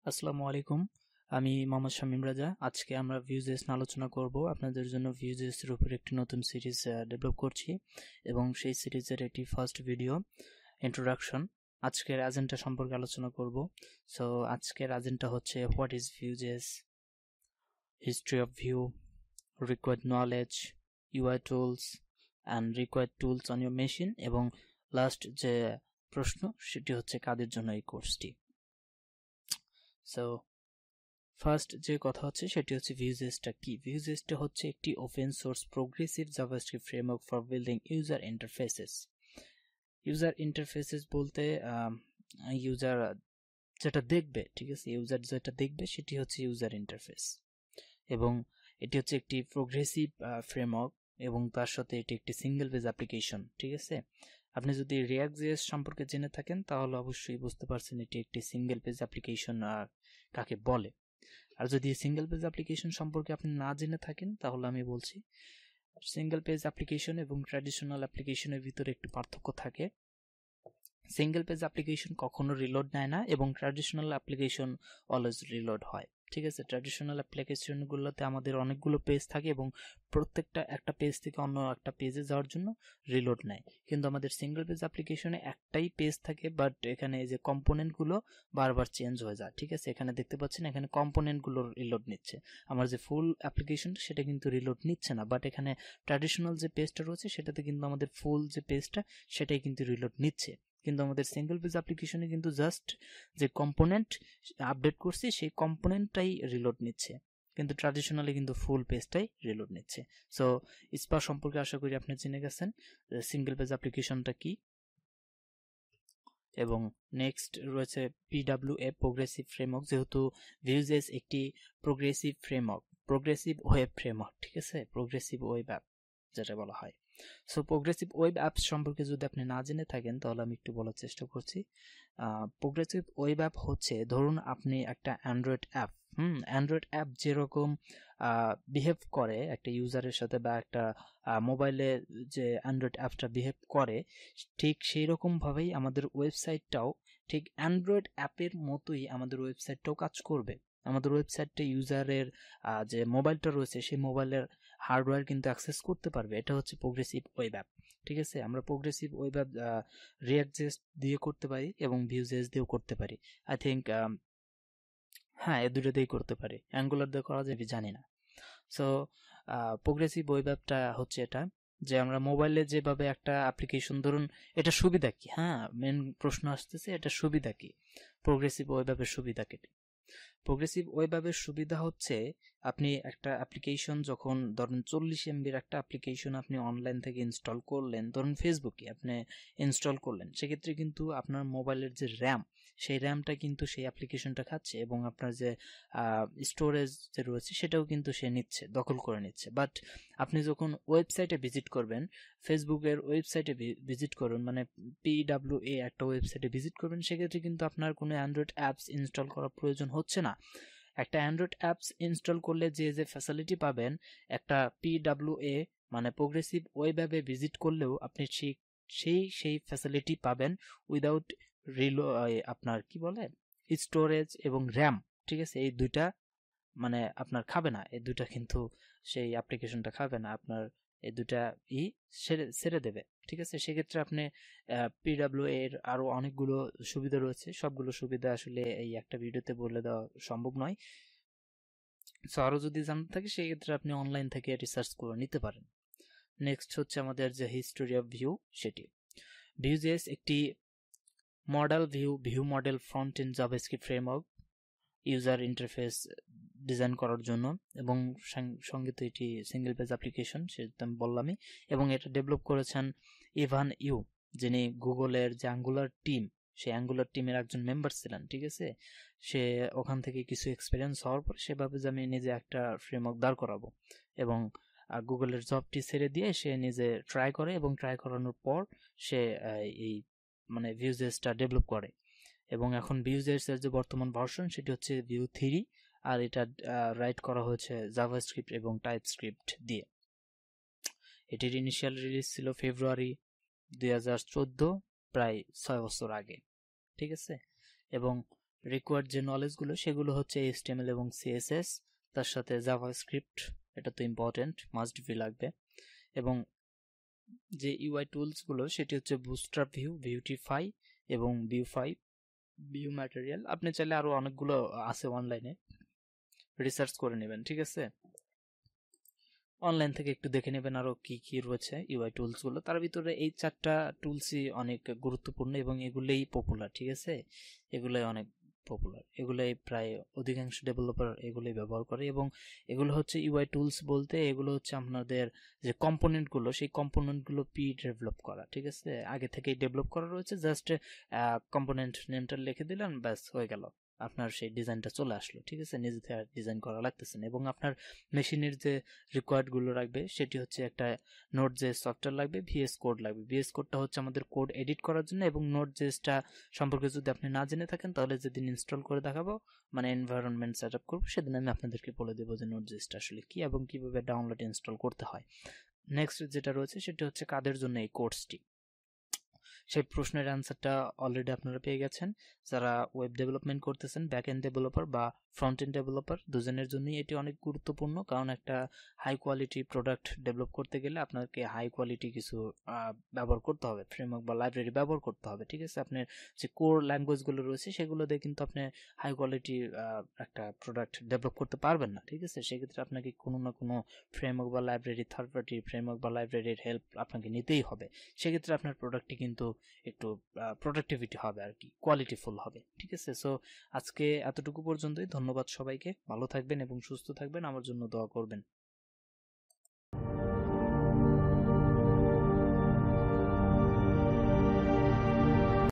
আসসালামু আলাইকুম। আমি মোহাম্মদ শামীম রাজা। আজকে আমরা ভিউজেস নিয়ে আলোচনা করব। আপনাদের জন্য ভিউজেস এর উপর একটি নতুন সিরিজ ডেভেলপ করছি এবং সেই সিরিজের একটি ফার্স্ট ভিডিও ইন্ট্রোডাকশন। আজকের এজেন্ডা সম্পর্কে আলোচনা করব। সো আজকের এজেন্ডা হচ্ছে what is VueJS, history of Vue, required knowledge, UI tools and required tools on your machine, এবং লাস্ট যে প্রশ্ন সেটি হচ্ছে কাদের জন্য এই কোর্সটি। সো ফার্স্ট যে কথা হচ্ছে সেটি হচ্ছে ভিউজেসটা কি। ভিউজেসটা হচ্ছে একটি open source progressive JavaScript framework for building user interfaces. User interfaces বলতে ইউজার যেটা দেখবে, ঠিক আছে, ইউজার যেটা দেখবে সেটি হচ্ছে ইউজার ইন্টারফেস, এবং এটি হচ্ছে একটি প্রোগ্রেসিভ ফ্রেমওয়ার্ক এবং তার সাথে এটি একটি সিঙ্গেল পেজ অ্যাপ্লিকেশন। ঠিক আছে, আপনি যদি রিয়াক্ট জেএস সম্পর্কে জেনে থাকেন তাহলে অবশ্যই বুঝতে পারছেন এটি একটি সিঙ্গেল পেজ অ্যাপ্লিকেশন কাকে বলে। আর যদি সিঙ্গেল পেজ অ্যাপ্লিকেশন সম্পর্কে আপনি না জেনে থাকেন তাহলে আমি বলছি, সিঙ্গেল পেজ অ্যাপ্লিকেশন এবং ট্র্যাডিশনাল অ্যাপ্লিকেশনের ভিতরে একটু পার্থক্য থাকে। সিঙ্গেল পেজ অ্যাপ্লিকেশন কখনো রিলোড নেয় না এবং ট্র্যাডিশনাল অ্যাপ্লিকেশন অলওয়েজ রিলোড হয়। ঠিক আছে, ট্র্যাডিশনাল অ্যাপ্লিকেশনগুলোতে আমাদের অনেকগুলো পেজ থাকে এবং প্রত্যেকটা একটা পেজ থেকে অন্য একটা পেজে যাওয়ার জন্য রিলোড নেয়, কিন্তু আমাদের সিঙ্গেল পেজ অ্যাপ্লিকেশনে একটাই পেজ থাকে, বাট এখানে যে কম্পোনেন্টগুলো বারবার চেঞ্জ হয়ে যায়। ঠিক আছে, এখানে দেখতে পাচ্ছেন এখানে কম্পোনেন্টগুলো রিলোড নিচ্ছে, আমার যে ফুল অ্যাপ্লিকেশন সেটা কিন্তু রিলোড নিচ্ছে না, বাট এখানে ট্র্যাডিশনাল যে পেজটা রয়েছে সেটাতে কিন্তু আমাদের ফুল যে পেজটা সেটাই কিন্তু রিলোড নিচ্ছে। কিন্তু আমাদের সিঙ্গেল পেজ অ্যাপ্লিকেশনে কিন্তু জাস্ট যে কম্পোনেন্ট আপডেট করছি সেই কম্পোনেন্টটাই রিলোড নিচ্ছে, কিন্তু ট্র্যাডিশনালি কিন্তু ফুল পেজটাই রিলোড নিচ্ছে। সো স্পা সম্পর্কে আশা করি আপনি জেনে গেছেন সিঙ্গেল পেজ অ্যাপ্লিকেশনটা কি। এবং নেক্সট রয়েছে পিডাব্লিউএ প্রোগ্রেসিভ ফ্রেমওয়ার্ক। যেহেতু ভিউজেস একটি progressive framework, progressive web framework, ঠিক আছে, প্রোগ্রেসিভ ওয়েব অ্যাপ যেটা বলা হয়। সো প্রোগ্রেসিভ ওয়েব অ্যাপস সম্পর্কে যদি আপনি না জেনে থাকেন তাহলে আমি একটু বলার চেষ্টা করছি। প্রোগ্রেসিভ ওয়েব অ্যাপ হচ্ছে, ধরুন আপনি একটা অ্যান্ড্রয়েড অ্যাপ, অ্যান্ড্রয়েড অ্যাপ যেরকম বিহেভ করে একটা ইউজারের সাথে, বা একটা মোবাইলে যে অ্যান্ড্রয়েড অ্যাপটা বিহেভ করে, ঠিক সেই রকমভাবেই আমাদের ওয়েবসাইটটাও, ঠিক অ্যান্ড্রয়েড অ্যাপের মতোই আমাদের ওয়েবসাইটটাও কাজ করবে। আমাদের ওয়েবসাইটটা ইউজারের যে মোবাইলটা রয়েছে সেই মোবাইলের হার্ডওয়্যার কিন্তু অ্যাক্সেস করতে পারবে। এটা হচ্ছে প্রোগ্রেসিভ ওয়েব অ্যাপ। ঠিক আছে, আমরা progressive web app react JS দিয়ে করতে পারি এবং ভিউজেস দিয়েও করতে পারি। আই থিঙ্ক হ্যাঁ, এই দুটো দিয়েই করতে পারি, অ্যাঙ্গুলার দিয়ে করা যাবে জানি না। সো প্রোগ্রেসিভ ওয়েব অ্যাপটা হচ্ছে এটা, যে আমরা মোবাইলে যেভাবে একটা অ্যাপ্লিকেশন, ধরুন এটা সুবিধা কি, হ্যাঁ মেন প্রশ্ন আসতেছে, এটা সুবিধা কি, প্রোগ্রেসিভ ওয়েব অ্যাপের সুবিধা কি। প্রোগ্রেসিভ ওয়েব অ্যাপের সুবিধা হচ্ছে, আপনি একটা অ্যাপ্লিকেশন যখন, ধরুন 40 MBর একটা অ্যাপ্লিকেশন আপনি অনলাইন থেকে ইনস্টল করলেন, ধরুন ফেসবুকে আপনি ইনস্টল করলেন, সেক্ষেত্রে কিন্তু আপনার মোবাইলের যে র্যাম, সেই র্যামটা কিন্তু সেই অ্যাপ্লিকেশনটা খাচ্ছে, এবং আপনার যে স্টোরেজ যে রয়েছে সেটাও কিন্তু সে নিচ্ছে, দখল করে নিচ্ছে। বাট আপনি যখন ওয়েবসাইটে ভিজিট করবেন, ফেসবুকের ওয়েবসাইটে ভিজিট করুন, মানে পিডাব্লিউএ একটা ওয়েবসাইটে ভিজিট করবেন, সেক্ষেত্রে কিন্তু আপনার কোনো অ্যান্ড্রয়েড অ্যাপস ইনস্টল করার প্রয়োজন হচ্ছে না। একটা অ্যান্ড্রয়েড অ্যাপস ইনস্টল করলে যে যে ফ্যাসিলিটি পাবেন, একটা পিডাব্লিউএ মানে প্রোগ্রেসিভ ওয়েব অ্যাপে ভিজিট করলেও আপনি সেই ফ্যাসিলিটি পাবেন উইদাউট আপনার কি বলে স্টোরেজ এবং র্যাম। ঠিক আছে, এই দুইটা মানে আপনার খাবে না, এই দুইটা কিন্তু সেই অ্যাপ্লিকেশনটা খাবে না, আপনার এই দুটা ছেড়ে দেবে। ঠিক আছে, সেক্ষেত্রে আপনি পিডাব্লিউ এর আরো অনেকগুলো সুবিধা রয়েছে, সবগুলো সুবিধা আসলে এই একটা ভিডিওতে বলে দেওয়া সম্ভব নয়। সো আরো যদি জানতে থাকে সেক্ষেত্রে আপনি অনলাইন থেকে রিসার্চ করে নিতে পারেন। নেক্সট হচ্ছে আমাদের যে হিস্টোরি অফ ভিউ, সেটি ভিউজেস একটি model view model front end JavaScript framework user interface design করার জন্য, এবং সঙ্গে তো এটি সিঙ্গেল পেজ অ্যাপ্লিকেশন, সেটা আমি বললামই। এবং এটা ডেভেলপ করেছেন ইভান ইউ, যিনি গুগলের যে অ্যাঙ্গুলার টিম, সেই অ্যাঙ্গুলার টিমের একজন মেম্বার ছিলেন। ঠিক আছে, সে ওখান থেকে কিছু এক্সপিরিয়েন্স হওয়ার পর সে ভাবে যে আমি নিজে একটা ফ্রেমওয়ার্ক দাঁড় করাবো, এবং গুগলের জবটি ছেড়ে দিয়ে সে নিজে ট্রাই করে, এবং ট্রাই করানোর পর সে এই মানে ভিউজেসটা ডেভেলপ করে। এবং এখন ভিউজেস এর যে বর্তমান ভার্সন সেটি হচ্ছে ভিউ 3, আর এটা রাইট করা হয়েছে জাভাস্ক্রিপ্ট এবং টাইপস্ক্রিপ্ট দিয়ে। এটির ইনিশিয়াল রিলিজ ছিল ফেব্রুয়ারি 2014, প্রায় 6 বছর আগে। ঠিক আছে, এবং রিকোয়ার্ড যে নলেজগুলো সেগুলো হচ্ছে HTML এবং CSS, তার সাথে জাভাস্ক্রিপ্ট, এটা তো ইম্পর্টেন্ট, মাস্ট বি লাগবে। এবং যে ইউআই টুলসগুলো সেটি হচ্ছে বুস্ট্র্যাপ ভিউ, বিউটিফাই এবং ভিউ ম্যাটেরিয়াল। আপনি চাইলে আরো অনেকগুলো আছে অনলাইনে, রিসার্চ করে নেবেন, ঠিক আছে? অনলাইন থেকে একটু দেখে নেবেন আরো কি কি রয়েছে ইউআই টুলস গুলো। তার ভিতরে এই 4টা টুলসই অনেক গুরুত্বপূর্ণ এবং এগুলোই পপুলার, ঠিক আছে? এগুলোই অনেক পপুলার, এগুলোই প্রায় অধিকাংশ ডেভেলপার এগুলোই ব্যবহার করে। এবং এগুলো হচ্ছে ইউআই টুলস বলতে এগুলো হচ্ছে আপনাদের যে কম্পোনেন্ট গুলো, সেই কম্পোনেন্ট গুলো ডেভেলপ করা, ঠিক আছে? আগে থেকেই ডেভেলপ করা রয়েছে, জাস্ট কম্পোনেন্ট নেমটা লিখে দিলেন, ব্যাস হয়ে গেল, আপনার সেই ডিজাইনটা চলে আসলো, ঠিক আছে? নিজে থেকে ডিজাইন করা লাগতেছে না। এবং আপনার মেশিনের যে রিকোয়ার্ড গুলো রাখবে সেটি হচ্ছে একটা নোট জেএস সফটওয়্যার লাগবে, ভিএস কোড লাগবে। ভিএস কোডটা হচ্ছে আমাদের কোড এডিট করার জন্য, এবং নোট জেএসটা সম্পর্কে যদি আপনি না জেনে থাকেন তাহলে যেদিন ইনস্টল করে দেখাবো, মানে এনভায়রনমেন্ট সেট আপ করবো, সেদিন আমি আপনাদেরকে বলে দেবো যে নোট জেএসটা আসলে কি এবং কিভাবে ডাউনলোড ইনস্টল করতে হয়। নেক্সট যেটা রয়েছে সেটা হচ্ছে কাদের জন্য এই কোর্সটি, সেই প্রশ্নের অ্যান্সারটা অলরেডি আপনারা পেয়ে গেছেন। যারা ওয়েব ডেভেলপমেন্ট করতেছেন, ব্যাক এন্ড ডেভেলপার বা ফ্রন্ট এন্ড ডেভেলপার, দুজনের জন্যই এটি অনেক গুরুত্বপূর্ণ। কারণ একটা হাই কোয়ালিটি প্রোডাক্ট ডেভেলপ করতে গেলে আপনাকে হাই কোয়ালিটি কিছু ব্যবহার করতে হবে, ফ্রেমওয়ার্ক বা লাইব্রেরি ব্যবহার করতে হবে, ঠিক আছে? আপনার যে কোর ল্যাঙ্গুয়েজগুলো রয়েছে সেগুলো দিয়ে কিন্তু আপনি হাই কোয়ালিটি একটা প্রোডাক্ট ডেভেলপ করতে পারবেন না, ঠিক আছে? সেক্ষেত্রে আপনাকে কোনো না কোনো ফ্রেমওয়ার্ক বা লাইব্রেরি, থার্ড পার্টি ফ্রেমওয়ার্ক বা লাইব্রেরির হেল্প আপনাকে নিতেই হবে। সেক্ষেত্রে আপনার প্রোডাক্টটি কিন্তু একটু প্রোডাক্টিভিটি হবে আর কি, কোয়ালিটিফুল হবে, ঠিক আছে? সো আজকে এতটুকু পর্যন্তই। ধন্যবাদ সবাইকে, ভালো থাকবেন এবং সুস্থ থাকবেন, আমার জন্য দোয়া করবেন।